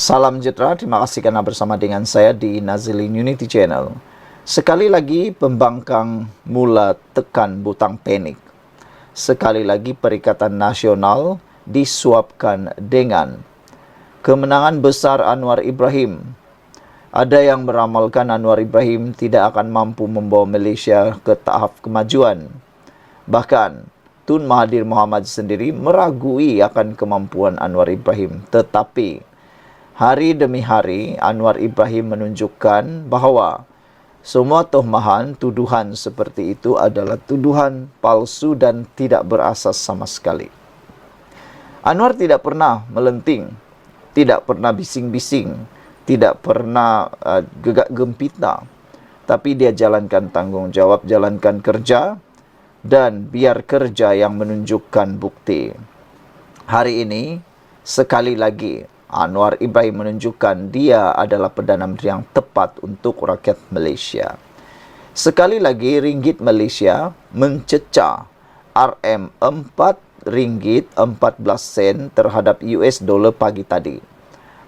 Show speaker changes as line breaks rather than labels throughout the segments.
Salam sejahtera, terima kasih karena bersama dengan saya di Nazilin Unity Channel. Sekali lagi pembangkang mula tekan butang panik. Sekali lagi Perikatan Nasional disuapkan dengan kemenangan besar Anwar Ibrahim. Ada yang meramalkan Anwar Ibrahim tidak akan mampu membawa Malaysia ke tahap kemajuan. Bahkan Tun Mahathir Mohamad sendiri meragui akan kemampuan Anwar Ibrahim. Tetapi hari demi hari, Anwar Ibrahim menunjukkan bahawa semua tohmahan, tuduhan seperti itu adalah tuduhan palsu dan tidak berasas sama sekali. Anwar tidak pernah melenting, tidak pernah bising-bising, tidak pernah gegak gempita. Tapi dia jalankan tanggungjawab, jalankan kerja, dan biar kerja yang menunjukkan bukti. Hari ini, sekali lagi, Anwar Ibrahim menunjukkan dia adalah Perdana Menteri yang tepat untuk rakyat Malaysia. Sekali lagi ringgit Malaysia mencecah RM4.14 terhadap US dollar pagi tadi.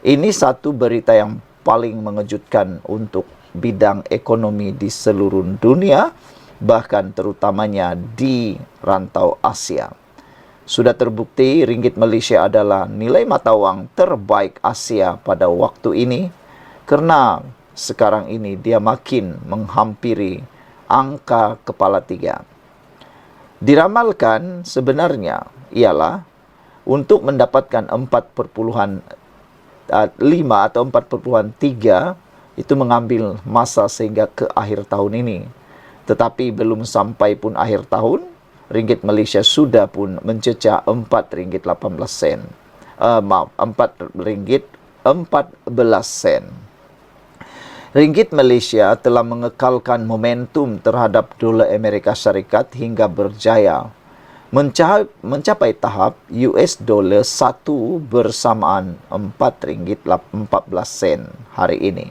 Ini satu berita yang paling mengejutkan untuk bidang ekonomi di seluruh dunia, bahkan terutamanya di rantau Asia. Sudah terbukti ringgit Malaysia adalah nilai mata wang terbaik Asia pada waktu ini kerana sekarang ini dia makin menghampiri angka kepala 3. Diramalkan sebenarnya ialah untuk mendapatkan 4.5 atau 4.3 itu mengambil masa sehingga ke akhir tahun ini. Tetapi belum sampai pun akhir tahun, ringgit Malaysia sudah pun mencecah RM4.18. RM4.14. Ringgit Malaysia telah mengekalkan momentum terhadap dolar Amerika Syarikat hingga berjaya mencapai tahap US dollar 1 bersamaan RM4.14 hari ini.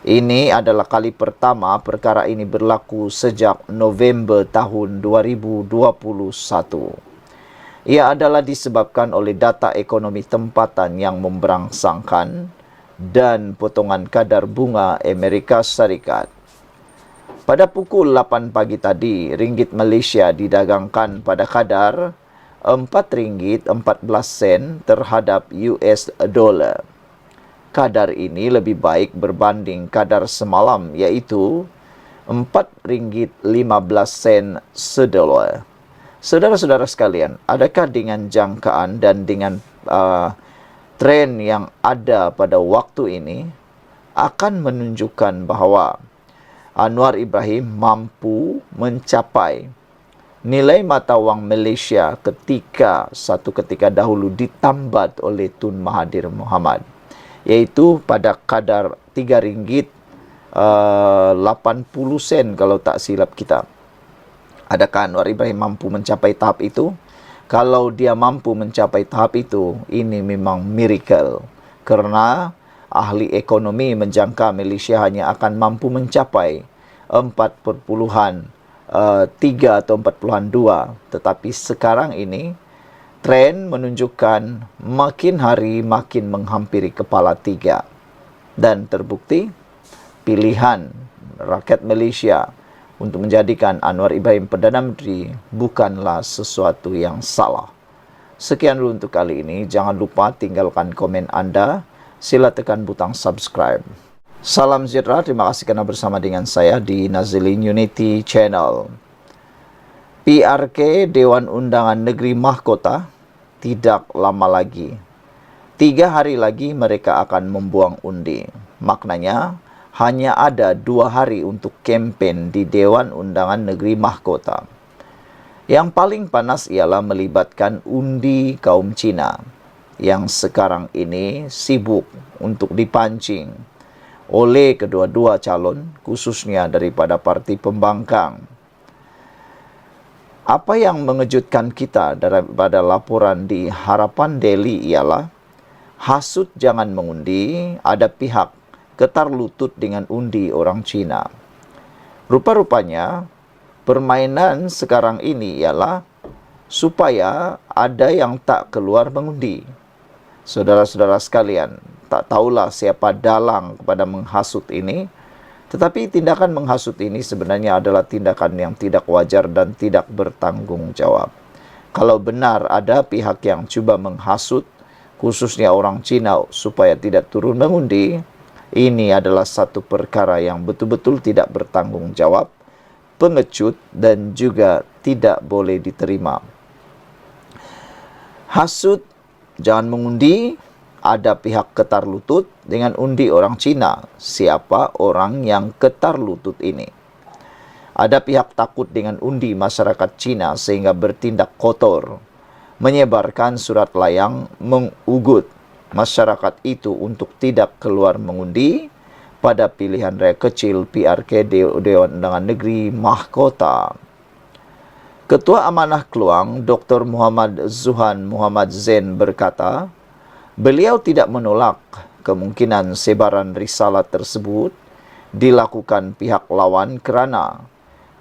Ini adalah kali pertama perkara ini berlaku sejak November tahun 2021. Ia adalah disebabkan oleh data ekonomi tempatan yang memberangsangkan dan potongan kadar bunga Amerika Syarikat. Pada pukul 8 pagi tadi, ringgit Malaysia didagangkan pada kadar RM4.14 terhadap US dollar. Kadar ini lebih baik berbanding kadar semalam, iaitu RM4.15 sedolar. Saudara-saudara sekalian, adakah dengan jangkaan dan dengan tren yang ada pada waktu ini akan menunjukkan bahawa Anwar Ibrahim mampu mencapai nilai mata wang Malaysia satu ketika dahulu ditambat oleh Tun Mahathir Mohamad, iaitu pada kadar RM3.80 kalau tak silap kita. Adakah Anwar Ibrahim mampu mencapai tahap itu? Kalau dia mampu mencapai tahap itu, ini memang miracle. Kerana ahli ekonomi menjangka Malaysia hanya akan mampu mencapai 4.3 atau 4.2. Tetapi sekarang ini, tren menunjukkan makin hari makin menghampiri kepala 3. Dan terbukti pilihan rakyat Malaysia untuk menjadikan Anwar Ibrahim Perdana Menteri bukanlah sesuatu yang salah. Sekian dulu untuk kali ini. Jangan lupa tinggalkan komen anda. Sila tekan butang subscribe. Salam sejahtera. Terima kasih kerana bersama dengan saya di Nazilin Unity Channel. PRK Dewan Undangan Negeri Mahkota tidak lama lagi. 3 hari lagi mereka akan membuang undi. Maknanya hanya ada 2 hari untuk kempen di Dewan Undangan Negeri Mahkota. Yang paling panas ialah melibatkan undi kaum Cina yang sekarang ini sibuk untuk dipancing oleh kedua-dua calon, khususnya daripada parti pembangkang. Apa yang mengejutkan kita daripada laporan di Harapan Daily ialah hasut jangan mengundi, ada pihak getar lutut dengan undi orang Cina. Rupa-rupanya, permainan sekarang ini ialah supaya ada yang tak keluar mengundi. Saudara-saudara sekalian, Tak tahulah siapa dalang kepada menghasut ini, tetapi tindakan menghasut ini sebenarnya adalah tindakan yang tidak wajar dan tidak bertanggung jawab. Kalau benar ada pihak yang cuba menghasut, khususnya orang Cina supaya tidak turun mengundi, ini adalah satu perkara yang betul-betul tidak bertanggung jawab, pengecut dan juga tidak boleh diterima. Hasut, jangan mengundi, ada pihak ketar lutut dengan undi orang Cina. Siapa orang yang ketar lutut ini? Ada pihak takut dengan undi masyarakat Cina sehingga bertindak kotor, menyebarkan surat layang mengugut masyarakat itu untuk tidak keluar mengundi pada pilihan raya kecil PRK Dewan Undangan Negeri Mahkota. Ketua Amanah Kluang, Dr. Muhammad Zuhan Muhammad Zain berkata, beliau tidak menolak kemungkinan sebaran risalah tersebut dilakukan pihak lawan kerana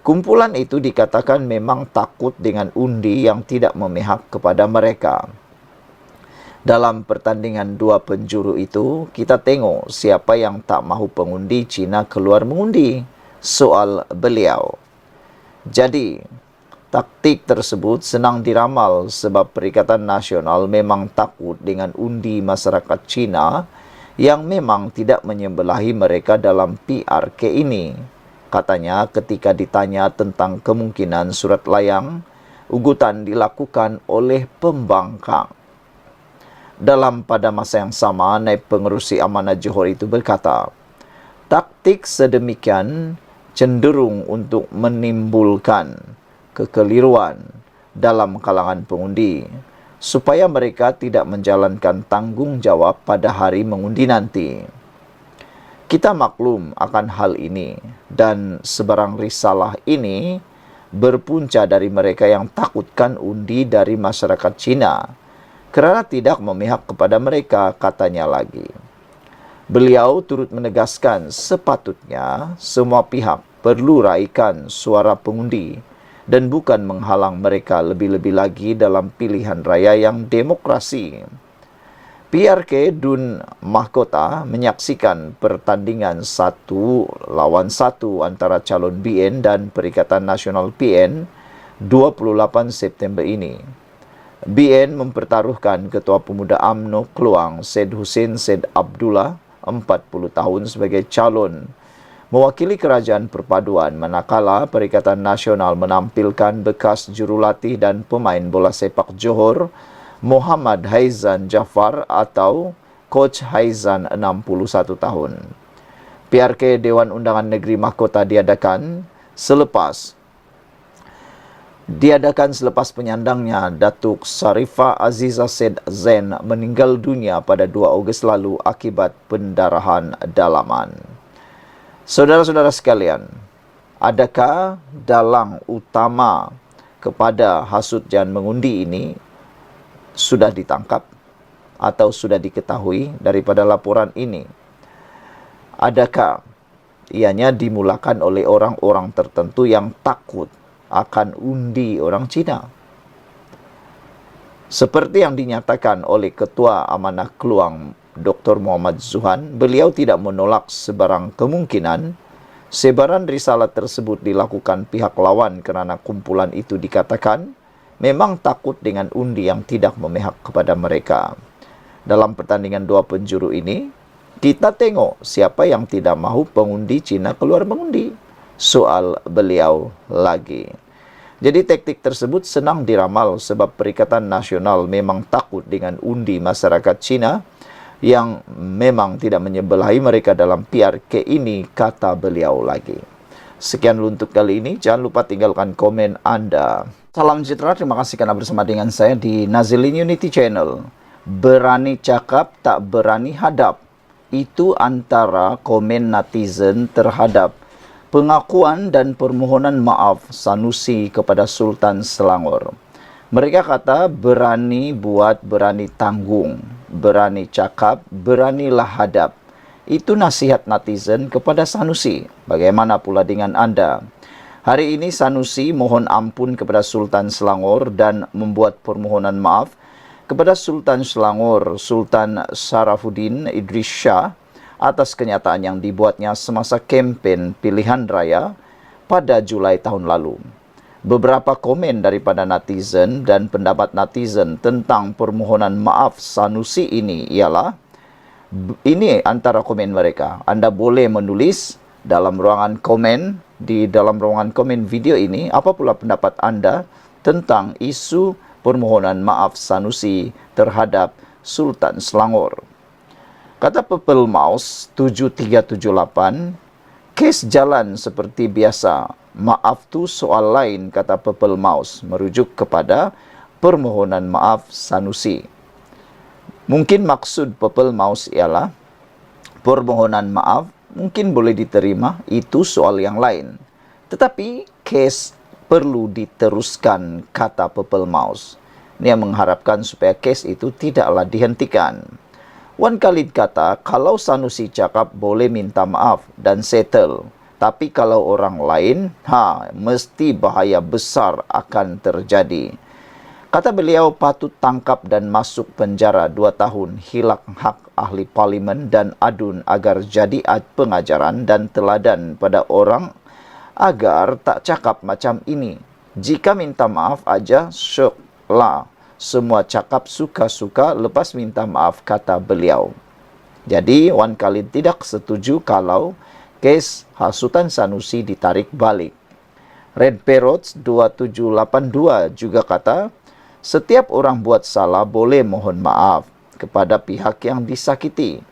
kumpulan itu dikatakan memang takut dengan undi yang tidak memihak kepada mereka. Dalam pertandingan dua penjuru itu, kita tengok siapa yang tak mahu pengundi Cina keluar mengundi. Soal beliau. Jadi, taktik tersebut senang diramal sebab Perikatan Nasional memang takut dengan undi masyarakat Cina yang memang tidak menyebelahi mereka dalam PRK ini. Katanya ketika ditanya tentang kemungkinan surat layang, ugutan dilakukan oleh pembangkang. Pada masa yang sama, Naib Pengerusi Amanah Johor itu berkata, taktik sedemikian cenderung untuk menimbulkan kekeliruan dalam kalangan pengundi, supaya mereka tidak menjalankan tanggung jawab pada hari mengundi nanti. Kita maklum akan hal ini, dan sebarang risalah ini berpunca dari mereka yang takutkan undi dari masyarakat Cina, kerana tidak memihak kepada mereka, katanya lagi. Beliau turut menegaskan sepatutnya semua pihak perlu raikan suara pengundi dan bukan menghalang mereka lebih-lebih lagi dalam pilihan raya yang demokrasi. PRK Dun Mahkota menyaksikan pertandingan 1-1 antara calon BN dan Perikatan Nasional PN 28 September ini. BN mempertaruhkan Ketua Pemuda UMNO Kluang Syed Hussein Syed Abdullah 40 tahun sebagai calon mewakili kerajaan perpaduan, manakala Perikatan Nasional menampilkan bekas jurulatih dan pemain bola sepak Johor Muhammad Haizan Jafar atau Coach Haizan 61 tahun. PRK Dewan Undangan Negeri Mahkota diadakan selepas penyandangnya Datuk Sarifah Aziza Syed Zain meninggal dunia pada 2 Ogos lalu akibat pendarahan dalaman. Saudara-saudara sekalian, adakah dalang utama kepada hasut jangan mengundi ini sudah ditangkap atau sudah diketahui daripada laporan ini? Adakah ianya dimulakan oleh orang-orang tertentu yang takut akan undi orang Cina? Seperti yang dinyatakan oleh Ketua Amanah Kluang Dr. Muhammad Zuhan, beliau tidak menolak sebarang kemungkinan sebaran risalah tersebut dilakukan pihak lawan kerana kumpulan itu dikatakan memang takut dengan undi yang tidak memihak kepada mereka. Dalam pertandingan dua penjuru ini, kita tengok siapa yang tidak mahu pengundi Cina keluar mengundi. Soal beliau lagi. Jadi taktik tersebut senang diramal sebab Perikatan Nasional memang takut dengan undi masyarakat Cina yang memang tidak menyebelahi mereka dalam PRK ini, kata beliau lagi. Sekian untuk kali ini. Jangan lupa tinggalkan komen Anda. Salam sejahtera, terima kasih karena bersama dengan saya di Nazilin Unity Channel. Berani cakap, tak berani hadap. Itu antara komen netizen terhadap pengakuan dan permohonan maaf Sanusi kepada Sultan Selangor. Mereka kata berani buat, berani tanggung, berani cakap, beranilah hadap. Itu nasihat netizen kepada Sanusi. Bagaimana pula dengan Anda? Hari ini Sanusi mohon ampun kepada Sultan Selangor dan membuat permohonan maaf kepada Sultan Selangor, Sultan Sarafuddin Idris Shah, atas kenyataan yang dibuatnya semasa kempen pilihan raya pada Julai tahun lalu. Beberapa komen daripada netizen dan pendapat netizen tentang permohonan maaf Sanusi ini ialah, ini antara komen mereka. Anda boleh menulis dalam ruangan komen, di dalam ruangan komen video ini, apa pula pendapat Anda tentang isu permohonan maaf Sanusi terhadap Sultan Selangor. Kata Purple Mouse 7378, kes jalan seperti biasa. Maaf tu soal lain, kata Purple Mouse, merujuk kepada permohonan maaf Sanusi. Mungkin maksud Purple Mouse ialah permohonan maaf mungkin boleh diterima, itu soal yang lain. Tetapi kes perlu diteruskan, kata Purple Mouse. Dia mengharapkan supaya kes itu tidaklah dihentikan. Wan Khalid kata, kalau Sanusi cakap boleh minta maaf dan settle. Tapi kalau orang lain, mesti bahaya besar akan terjadi. Kata beliau, patut tangkap dan masuk penjara 2 tahun, hilang hak ahli parlimen dan adun agar jadi pengajaran dan teladan pada orang agar tak cakap macam ini. Jika minta maaf aja, syoklah. Semua cakap suka-suka lepas minta maaf, kata beliau. Jadi, Wan Khalid tidak setuju kalau kes Sultan Sanusi ditarik balik. Red Parrots 2782 juga kata, setiap orang buat salah boleh mohon maaf kepada pihak yang disakiti.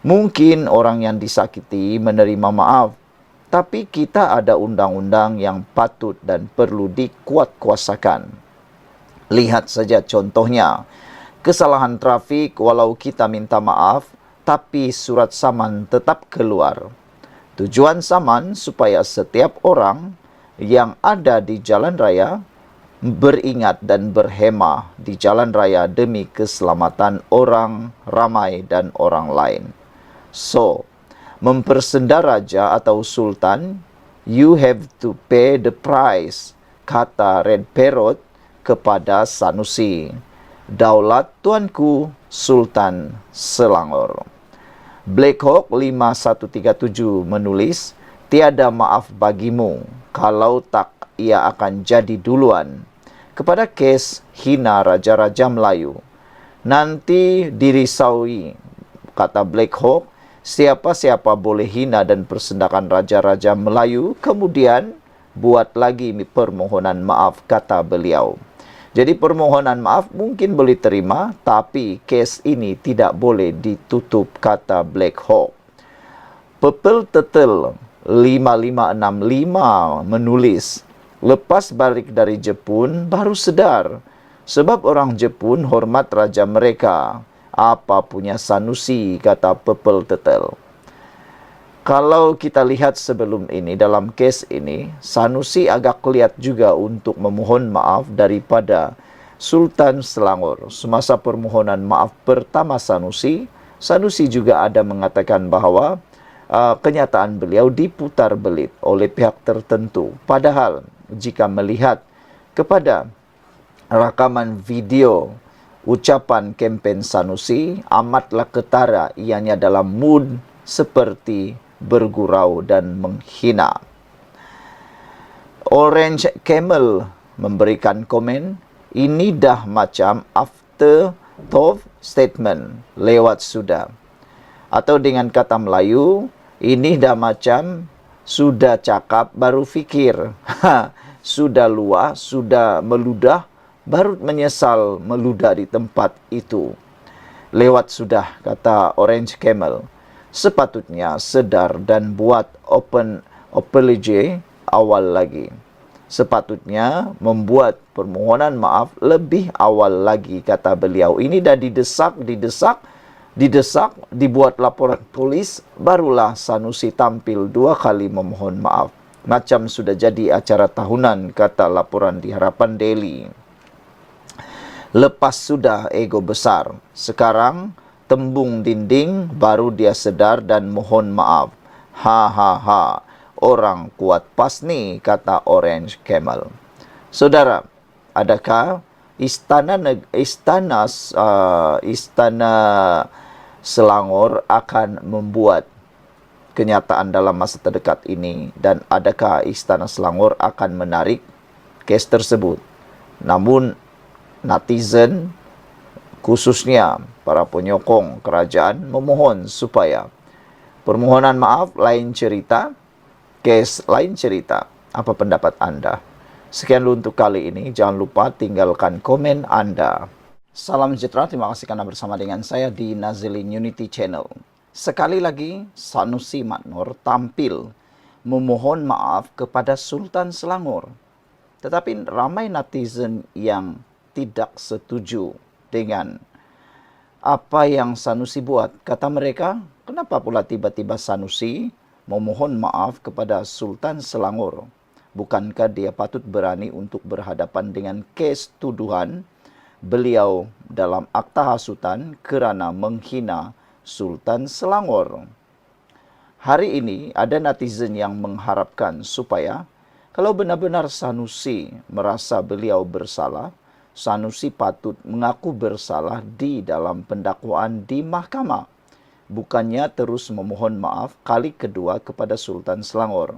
Mungkin orang yang disakiti menerima maaf, tapi kita ada undang-undang yang patut dan perlu dikuatkuasakan. Lihat saja contohnya, kesalahan trafik walau kita minta maaf, tapi surat saman tetap keluar. Tujuan saman supaya setiap orang yang ada di jalan raya beringat dan berhemah di jalan raya demi keselamatan orang ramai dan orang lain. So, mempersenda raja atau sultan, you have to pay the price, kata Red Parrot kepada Sanusi. Daulat tuanku, Sultan Selangor. Black Hawk 5137 menulis, tiada maaf bagimu, kalau tak ia akan jadi duluan. Kepada kes hina Raja-Raja Melayu, nanti dirisaui, kata Black Hawk, siapa-siapa boleh hina dan persendakan Raja-Raja Melayu, kemudian buat lagi permohonan maaf, kata beliau. Jadi permohonan maaf mungkin boleh terima, tapi kes ini tidak boleh ditutup, kata Black Hawk. Purple Turtle 5565 menulis, lepas balik dari Jepun baru sedar, sebab orang Jepun hormat raja mereka. Apa punya Sanusi, kata Purple Turtle. Kalau kita lihat sebelum ini, dalam kes ini, Sanusi agak lihat juga untuk memohon maaf daripada Sultan Selangor. Semasa permohonan maaf pertama Sanusi, Sanusi juga ada mengatakan bahawa kenyataan beliau diputar belit oleh pihak tertentu. Padahal, jika melihat kepada rakaman video ucapan kempen Sanusi, amatlah ketara ianya dalam mood seperti bergurau dan menghina. Orange Camel memberikan komen, ini dah macam afterthought statement, lewat sudah. Atau dengan kata Melayu, ini dah macam sudah cakap baru fikir. Sudah luah, sudah meludah, baru menyesal meludah di tempat itu. Lewat sudah, kata Orange Camel. Sepatutnya sedar dan buat open apology awal lagi. Sepatutnya membuat permohonan maaf lebih awal lagi, kata beliau. Ini dah didesak, dibuat laporan polis, barulah Sanusi tampil 2 kali memohon maaf. Macam sudah jadi acara tahunan, kata laporan di Harapan Daily. Lepas sudah ego besar, sekarang tembung dinding, baru dia sedar dan mohon maaf. Orang kuat pas ni, kata Orange Camel. Saudara, adakah Istana Selangor akan membuat kenyataan dalam masa terdekat ini, dan adakah Istana Selangor akan menarik kes tersebut. Namun netizen, khususnya para penyokong kerajaan, memohon supaya permohonan maaf lain cerita, kes lain cerita. Apa pendapat Anda? Sekian dulu untuk kali ini. Jangan lupa tinggalkan komen Anda. Salam sejahtera, terima kasih karena bersama dengan saya di Nazilin Unity Channel. Sekali lagi, Sanusi Madnor tampil memohon maaf kepada Sultan Selangor. Tetapi ramai netizen yang tidak setuju dengan apa yang Sanusi buat. Kata mereka, kenapa pula tiba-tiba Sanusi memohon maaf kepada Sultan Selangor? Bukankah dia patut berani untuk berhadapan dengan kes tuduhan beliau dalam akta hasutan kerana menghina Sultan Selangor? Hari ini ada netizen yang mengharapkan supaya kalau benar-benar Sanusi merasa beliau bersalah, Sanusi patut mengaku bersalah di dalam pendakwaan di mahkamah. Bukannya terus memohon maaf kali kedua kepada Sultan Selangor.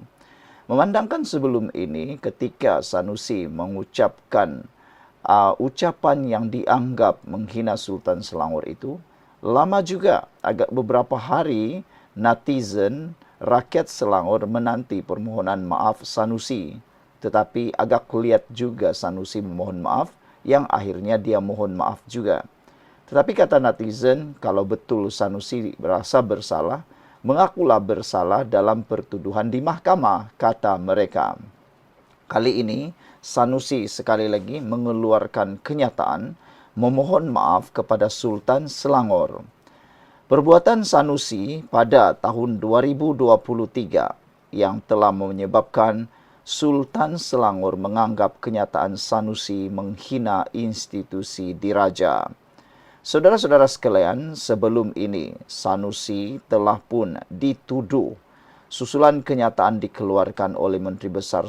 Memandangkan sebelum ini ketika Sanusi mengucapkan ucapan yang dianggap menghina Sultan Selangor itu, lama juga, agak beberapa hari, netizen rakyat Selangor menanti permohonan maaf Sanusi. Tetapi agak lihat juga Sanusi memohon maaf, yang akhirnya dia mohon maaf juga. Tetapi kata netizen, kalau betul Sanusi merasa bersalah, mengakulah bersalah dalam pertuduhan di mahkamah, kata mereka. Kali ini, Sanusi sekali lagi mengeluarkan kenyataan memohon maaf kepada Sultan Selangor. Perbuatan Sanusi pada tahun 2023 yang telah menyebabkan Sultan Selangor menganggap kenyataan Sanusi menghina institusi diraja. Saudara-saudara sekalian, sebelum ini Sanusi telah pun dituduh. Susulan kenyataan dikeluarkan oleh Menteri Besar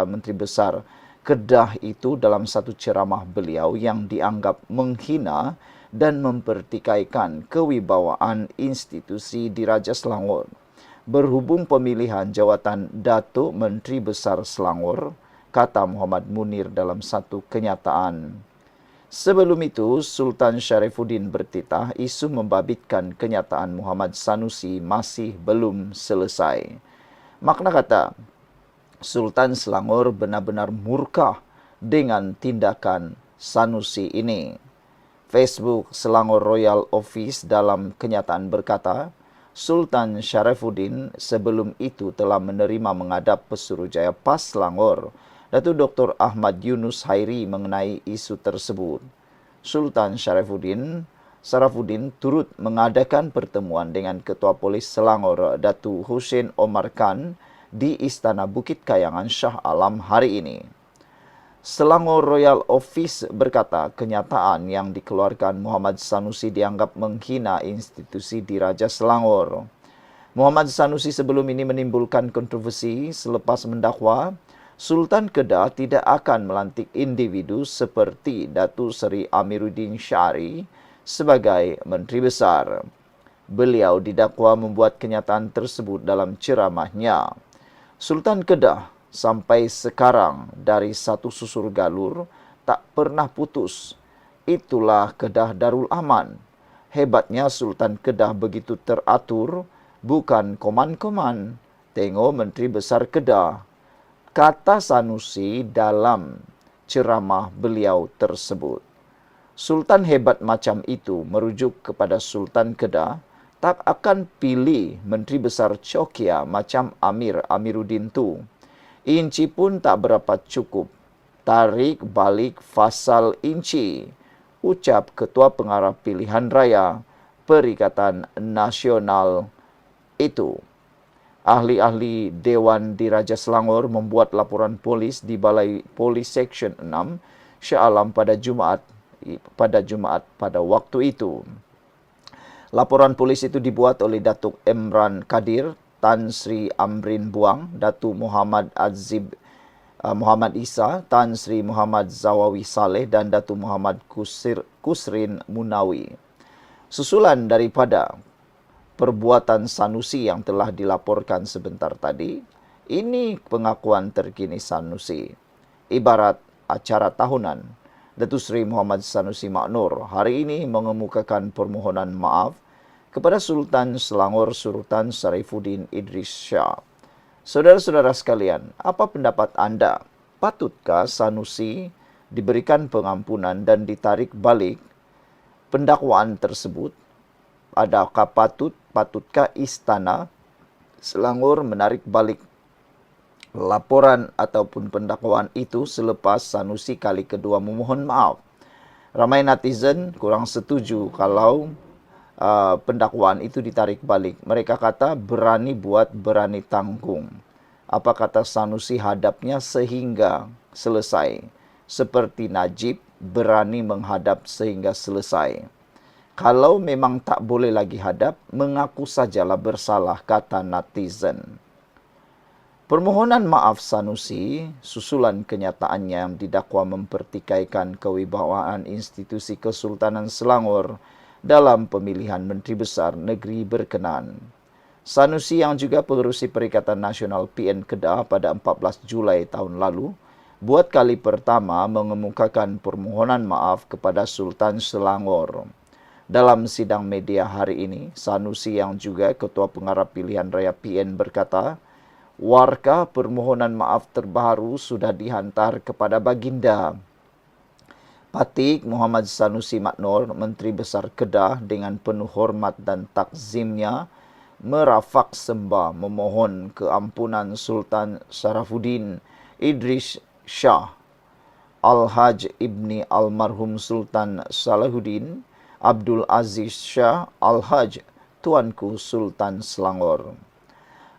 Menteri Besar Kedah itu dalam satu ceramah beliau yang dianggap menghina dan mempertikaikan kewibawaan institusi diraja Selangor. Berhubung pemilihan jawatan Datuk Menteri Besar Selangor, kata Muhammad Munir dalam satu kenyataan. Sebelum itu, Sultan Sharifuddin bertitah isu membabitkan kenyataan Muhammad Sanusi masih belum selesai. Makna kata, Sultan Selangor benar-benar murka dengan tindakan Sanusi ini. Facebook Selangor Royal Office dalam kenyataan berkata, Sultan Sharifuddin sebelum itu telah menerima menghadap Pesuruhjaya PAS Selangor, Datuk Dr. Ahmad Yunus Hairi mengenai isu tersebut. Sultan Sharifuddin turut mengadakan pertemuan dengan Ketua Polis Selangor, Datuk Hussein Omar Khan, di Istana Bukit Kayangan Shah Alam hari ini. Selangor Royal Office berkata kenyataan yang dikeluarkan Muhammad Sanusi dianggap menghina institusi diraja Selangor. Muhammad Sanusi sebelum ini menimbulkan kontroversi selepas mendakwa Sultan Kedah tidak akan melantik individu seperti Datuk Seri Amiruddin Syari sebagai Menteri Besar. Beliau didakwa membuat kenyataan tersebut dalam ceramahnya. Sultan Kedah sampai sekarang dari satu susur galur tak pernah putus. Itulah Kedah Darul Aman. Hebatnya Sultan Kedah begitu teratur, bukan koman-koman. Tengok Menteri Besar Kedah, kata Sanusi dalam ceramah beliau tersebut. Sultan hebat macam itu merujuk kepada Sultan Kedah tak akan pilih Menteri Besar Cokia macam Amiruddin tu. Inci pun tak berapa cukup. Tarik balik fasal inci, ucap Ketua Pengarah Pilihan Raya Perikatan Nasional itu. Ahli-ahli Dewan Diraja Selangor membuat laporan polis di Balai Polis Seksyen 6 Shah Alam pada Jumaat pada waktu itu. Laporan polis itu dibuat oleh Datuk Emran Kadir, Tan Sri Amrin Buang, Datuk Muhammad Azib Muhammad Isa, Tan Sri Muhammad Zawawi Saleh dan Datuk Muhammad Kusrin Munawi. Susulan daripada perbuatan Sanusi yang telah dilaporkan sebentar tadi, ini pengakuan terkini Sanusi. Ibarat acara tahunan, Datuk Seri Muhammad Sanusi Maknur hari ini mengemukakan permohonan maaf kepada Sultan Selangor Sultan Sarifuddin Idris Shah. Saudara-saudara sekalian, apa pendapat anda? Patutkah Sanusi diberikan pengampunan dan ditarik balik pendakwaan tersebut? Adakah patutkah Istana Selangor menarik balik laporan ataupun pendakwaan itu selepas Sanusi kali kedua memohon maaf? Ramai netizen kurang setuju kalau pendakwaan itu ditarik balik. Mereka kata berani buat, berani tanggung. Apa kata Sanusi hadapnya sehingga selesai. Seperti Najib berani menghadap sehingga selesai. Kalau memang tak boleh lagi hadap, mengaku sajalah bersalah, kata netizen. Permohonan maaf Sanusi susulan kenyataannya yang didakwa mempertikaikan kewibawaan institusi Kesultanan Selangor dalam pemilihan Menteri Besar Negeri berkenan. Sanusi yang juga pengerusi Perikatan Nasional PN Kedah pada 14 Julai tahun lalu, buat kali pertama mengemukakan permohonan maaf kepada Sultan Selangor. Dalam sidang media hari ini, Sanusi yang juga Ketua Pengarah Pilihan Raya PN berkata, warka permohonan maaf terbaru sudah dihantar kepada Baginda Patik Muhammad Sanusi Maknur, Menteri Besar Kedah, dengan penuh hormat dan takzimnya merafak sembah memohon keampunan Sultan Sarifuddin Idris Shah, Al-Haj Ibni Almarhum Sultan Salahuddin Abdul Aziz Shah Al-Haj Tuanku Sultan Selangor.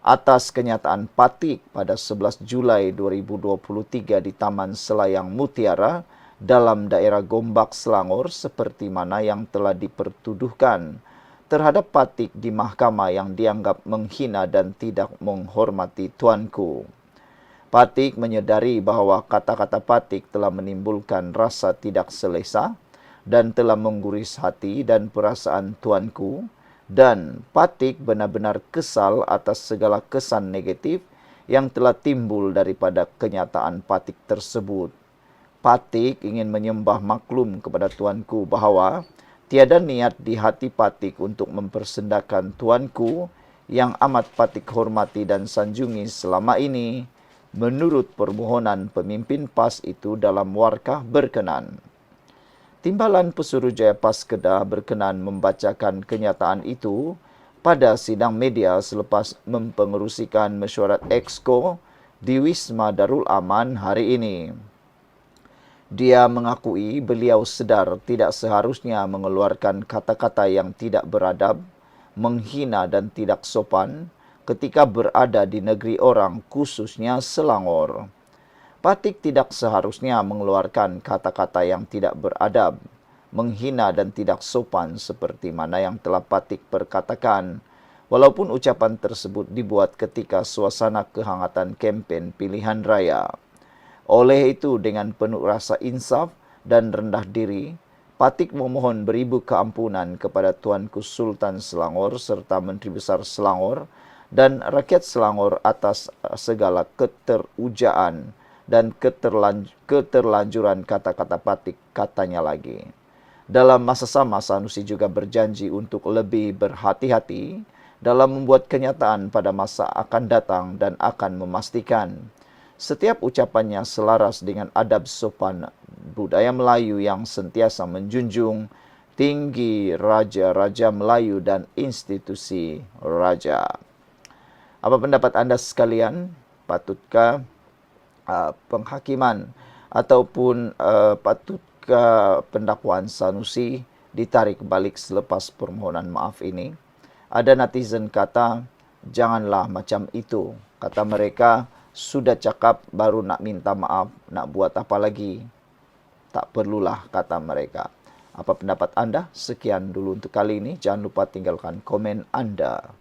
Atas kenyataan Patik pada 11 Julai 2023 di Taman Selayang Mutiara dalam daerah Gombak Selangor seperti mana yang telah dipertuduhkan terhadap Patik di mahkamah yang dianggap menghina dan tidak menghormati Tuanku. Patik menyedari bahawa kata-kata Patik telah menimbulkan rasa tidak selesa dan telah mengguris hati dan perasaan Tuanku, dan Patik benar-benar kesal atas segala kesan negatif yang telah timbul daripada kenyataan Patik tersebut. Patik ingin menyembah maklum kepada Tuanku bahawa tiada niat di hati Patik untuk mempersendakan Tuanku yang amat Patik hormati dan sanjungi selama ini menurut permohonan pemimpin PAS itu dalam warkah berkenan. Timbalan Pesuruhjaya PAS Kedah berkenan membacakan kenyataan itu pada sidang media selepas mempengerusikan mesyuarat Exco di Wisma Darul Aman hari ini. Dia mengakui beliau sedar tidak seharusnya mengeluarkan kata-kata yang tidak beradab, menghina dan tidak sopan ketika berada di negeri orang, khususnya Selangor. Patik tidak seharusnya mengeluarkan kata-kata yang tidak beradab, menghina dan tidak sopan seperti mana yang telah Patik perkatakan, walaupun ucapan tersebut dibuat ketika suasana kehangatan kempen pilihan raya. Oleh itu, dengan penuh rasa insaf dan rendah diri, Patik memohon beribu keampunan kepada Tuanku Sultan Selangor serta Menteri Besar Selangor dan rakyat Selangor atas segala keterujaan dan keterlanjuran kata-kata Patik, katanya lagi. Dalam masa sama, Sanusi juga berjanji untuk lebih berhati-hati dalam membuat kenyataan pada masa akan datang dan akan memastikan setiap ucapannya selaras dengan adab sopan budaya Melayu yang sentiasa menjunjung tinggi raja-raja Melayu dan institusi raja. Apa pendapat anda sekalian? Patutkah penghakiman ataupun patutkah pendakwaan Sanusi ditarik balik selepas permohonan maaf ini? Ada netizen kata, janganlah macam itu. Kata mereka, sudah cakap baru nak minta maaf, nak buat apa lagi? Tak perlulah, kata mereka. Apa pendapat anda? Sekian dulu untuk kali ini. Jangan lupa tinggalkan komen anda.